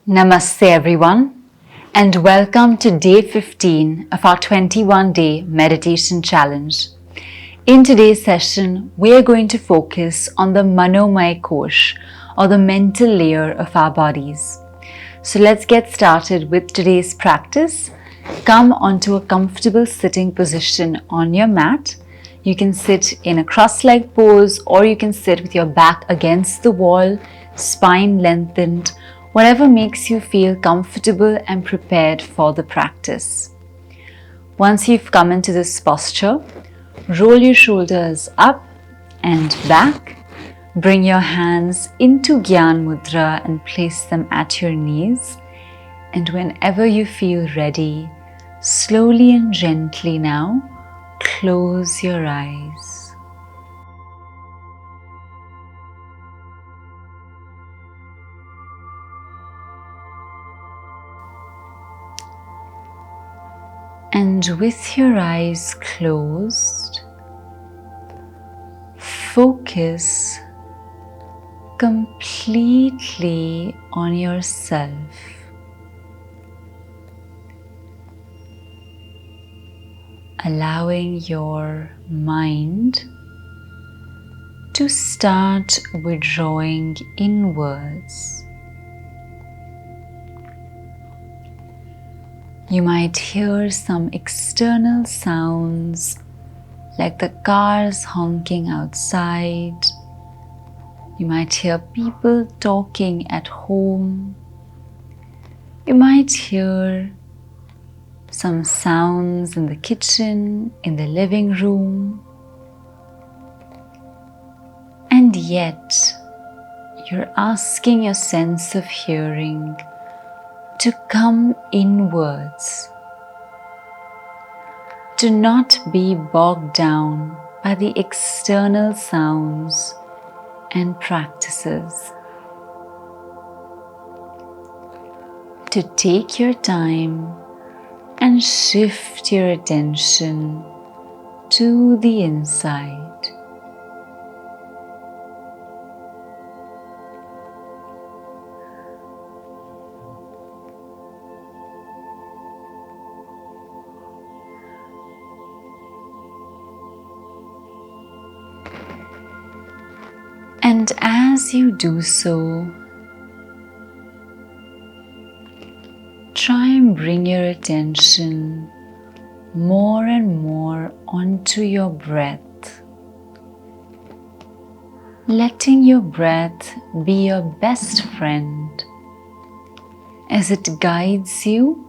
Namaste everyone, and welcome to day 15 of our 21-day meditation challenge. In today's session, we are going to focus on the Manomaya Kosha, or the mental layer of our bodies. So let's get started with today's practice. Come onto a comfortable sitting position on your mat. You can sit in a cross-legged pose, or you can sit with your back against the wall, spine lengthened, whatever makes you feel comfortable and prepared for the practice. Once you've come into this posture, roll your shoulders up and back. Bring your hands into Gyan Mudra and place them at your knees. And whenever you feel ready, slowly and gently now, close your eyes. And with your eyes closed, focus completely on yourself. Allowing your mind to start withdrawing inwards. You might hear some external sounds like the cars honking outside. You might hear people talking at home. You might hear some sounds in the kitchen, in the living room. And yet, you're asking your sense of hearing to come inwards. Do not be bogged down by the external sounds and practices. To take your time and shift your attention to the inside. And as you do so, try and bring your attention more and more onto your breath. Letting your breath be your best friend as it guides you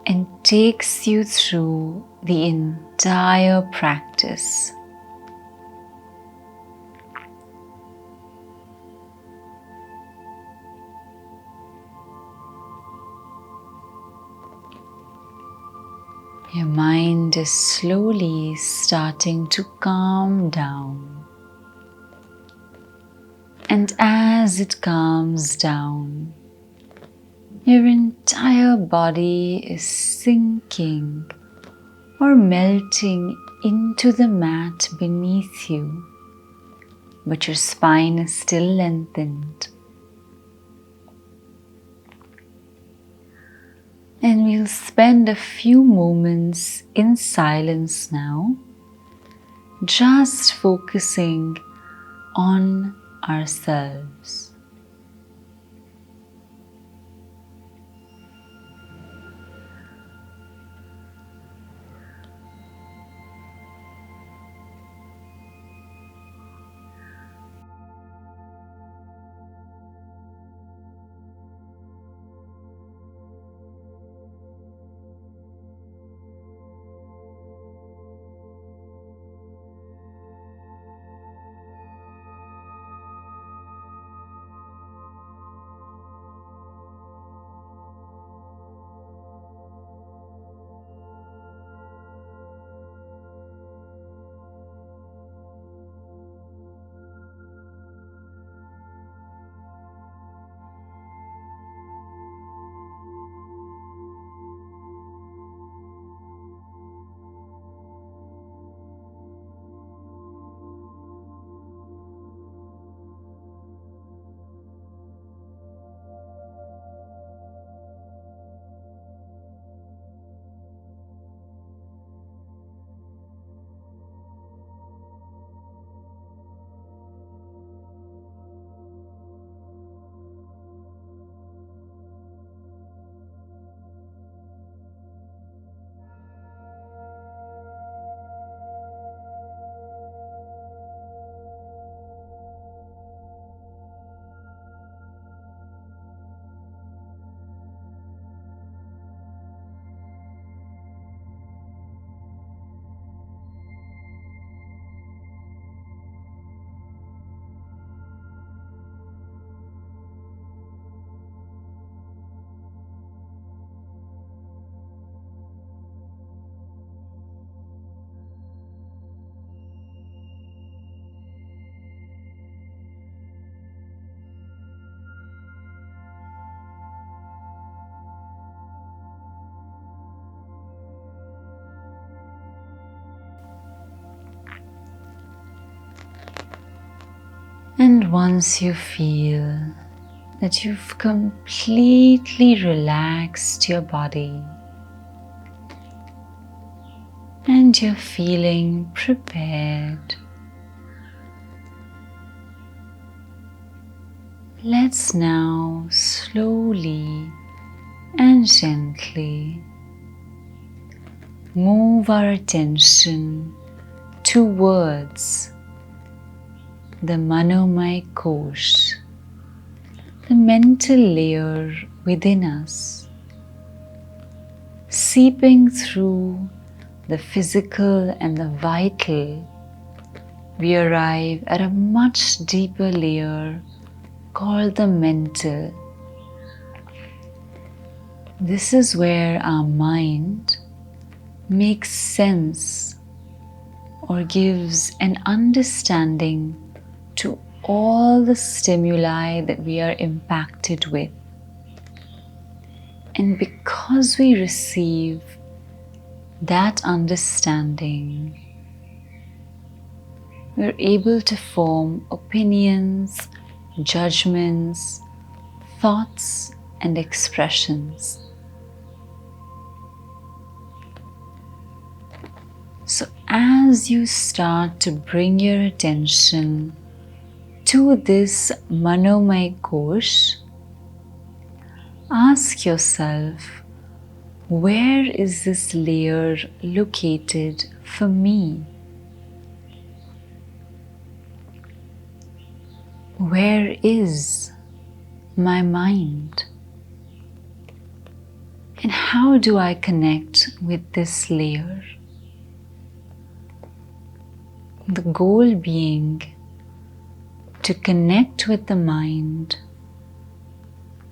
and takes you through the entire practice. Your mind is slowly starting to calm down. And as it calms down, your entire body is sinking or melting into the mat beneath you, but your spine is still lengthened. And we'll spend a few moments in silence now, just focusing on ourselves. And once you feel that you've completely relaxed your body and you're feeling prepared, let's now slowly and gently move our attention towards the Manomaya Kosha, the mental layer within us, seeping through the physical and the vital. We arrive at a much deeper layer called the mental. This is where our mind makes sense or gives an understanding to all the stimuli that we are impacted with. And because we receive that understanding, we're able to form opinions, judgments, thoughts, and expressions. So as you start to bring your attention to this Manomaya Kosha, ask yourself, where is this layer located for me? Where is my mind? And how do I connect with this layer? The goal being to connect with the mind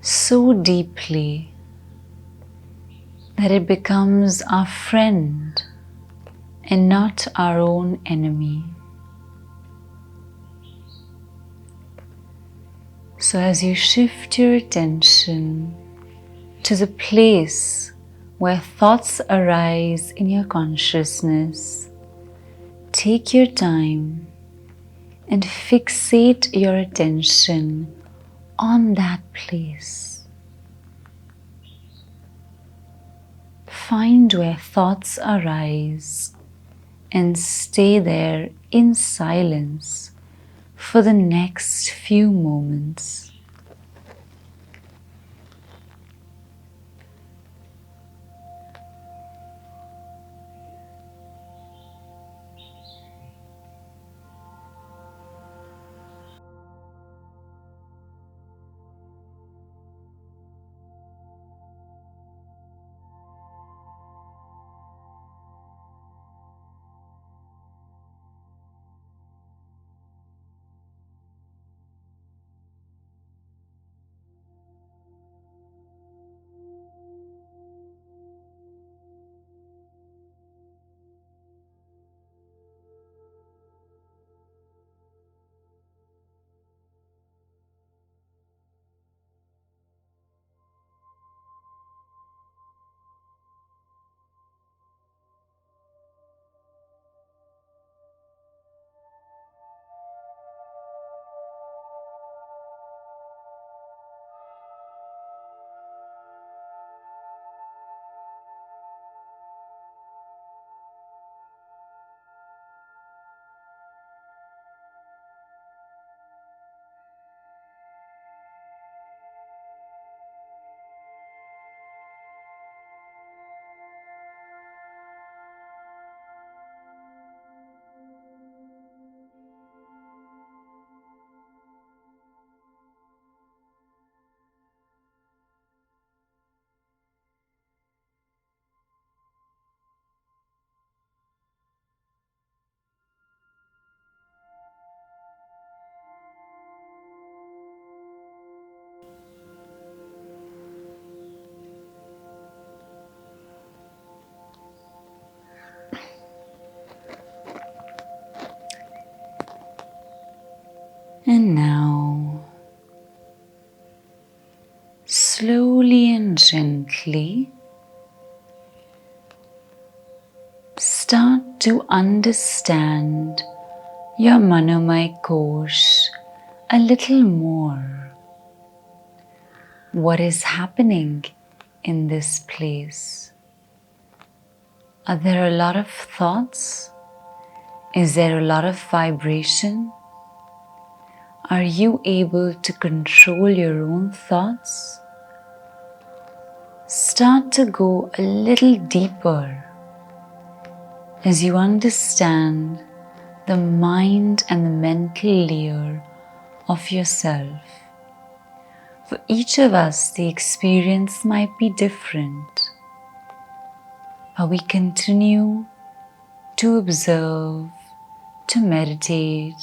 so deeply that it becomes our friend and not our own enemy. So as you shift your attention to the place where thoughts arise in your consciousness, take your time and fixate your attention on that place. Find where thoughts arise and stay there in silence for the next few moments. And now, slowly and gently, start to understand your Manomaya Kosha a little more what is happening in this place. Are there a lot of thoughts? Is there a lot of vibration? Are you able to control your own thoughts? Start to go a little deeper as you understand the mind and the mental layer of yourself. For each of us, the experience might be different, but we continue to observe, to meditate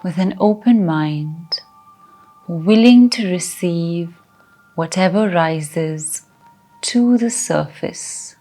with an open mind, willing to receive whatever rises to the surface.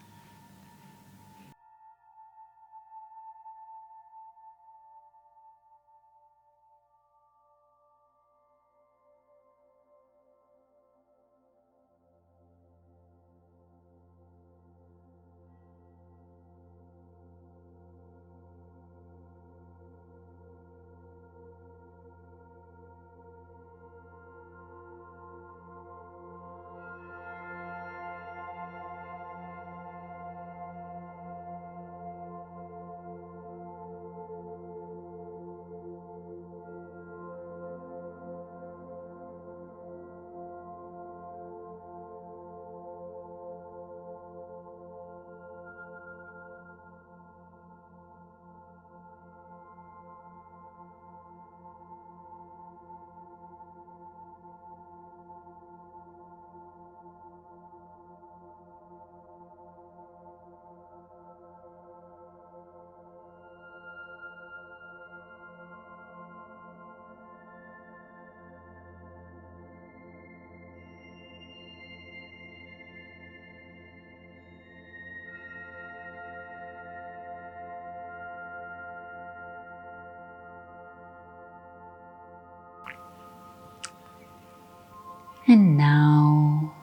And now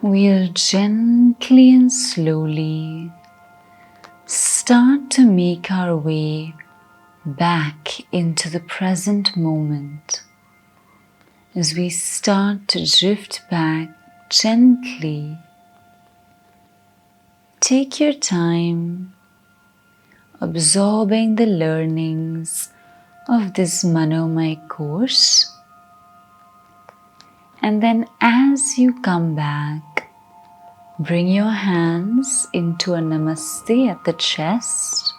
we'll gently and slowly start to make our way back into the present moment as we start to drift back gently. Take your time absorbing the learnings of this Manomaya Kosha. And then as you come back, bring your hands into a Namaste at the chest.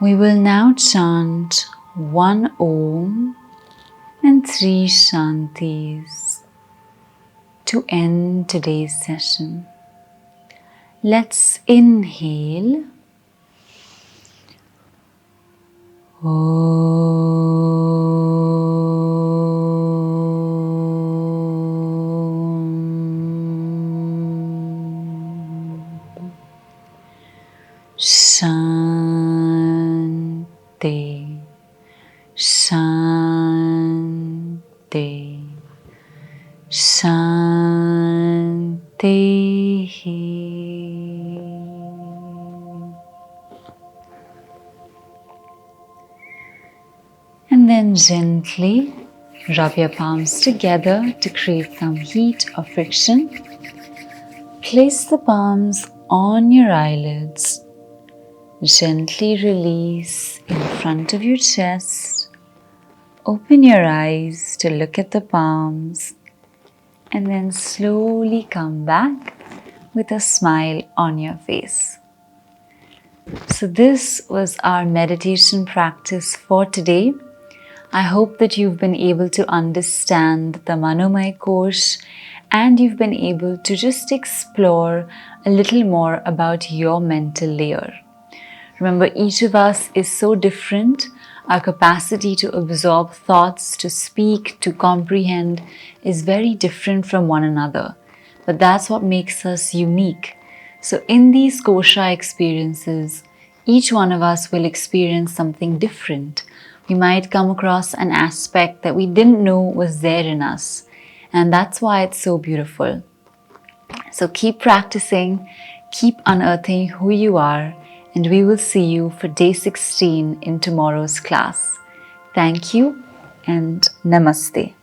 We will now chant 1 Om and 3 Shantis to end today's session. Let's inhale. Shanti, Shanti, Shanti. And then gently rub your palms together to create some heat or friction. Place the palms on your eyelids. Gently release in front of your chest. Open your eyes to look at the palms and then slowly come back with a smile on your face. So this was our meditation practice for today. I hope that you've been able to understand the Manomaya Kosha and you've been able to just explore a little more about your mental layer. Remember, each of us is so different. Our capacity to absorb thoughts, to speak, to comprehend is very different from one another. But that's what makes us unique. So in these kosha experiences, each one of us will experience something different. We might come across an aspect that we didn't know was there in us. And that's why it's so beautiful. So keep practicing, keep unearthing who you are, and we will see you for day 16 in tomorrow's class. Thank you and Namaste.